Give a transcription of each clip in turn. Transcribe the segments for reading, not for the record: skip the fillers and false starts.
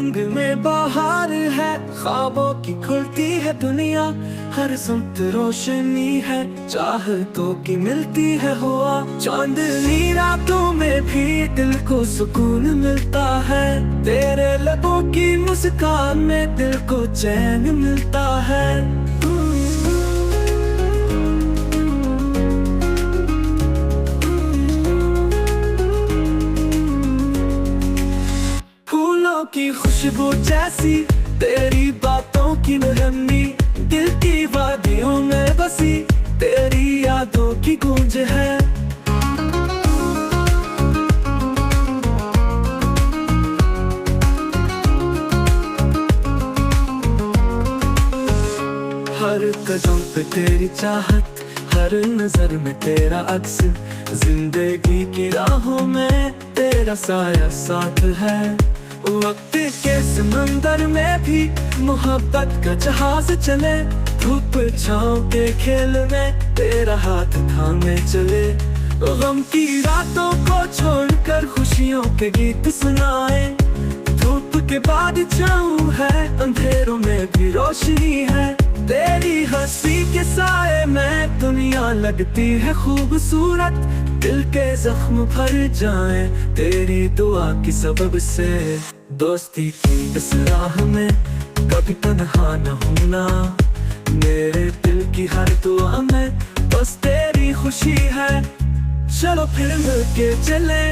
रंग में बाहर है, ख्वाबों की खुलती है दुनिया, हर सुमत रोशनी है, चाहतों की मिलती है हुआ। चांदनी रातों में भी दिल को सुकून मिलता है, तेरे लबों की मुस्कान में दिल को चैन मिलता है। फूलों की खुशबू जैसी तेरी बातों की नरमी, दिल की वादियों में बसी तेरी यादों की गूंज है। हर कदम पे तेरी चाहत, हर नजर में तेरा अक्स, जिंदगी की राहों में तेरा साया साथ है। वक्त के समंदर में भी मोहब्बत का जहाज चले, धूप छाँव के खेल में तेरा हाथ थामे चले। गम की रातों को छोड़कर खुशियों के गीत सुनाए, धूप के बाद छाँव है, अंधेरों में भी रोशनी है। तेरी हंसी के साए में दुनिया लगती है खूबसूरत, दिल के जख्म भर जाए तेरी दुआ की सबब से। दोस्ती की इस राह में कभी तन्हा न होना, मेरे दिल की हर दुआ में बस तेरी खुशी है। चलो फिर मिलके चले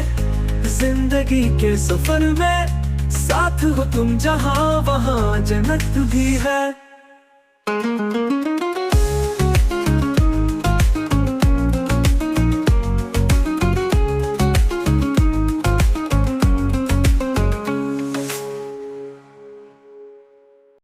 जिंदगी के सफर में, साथ हो तुम जहाँ वहाँ जन्नत भी है।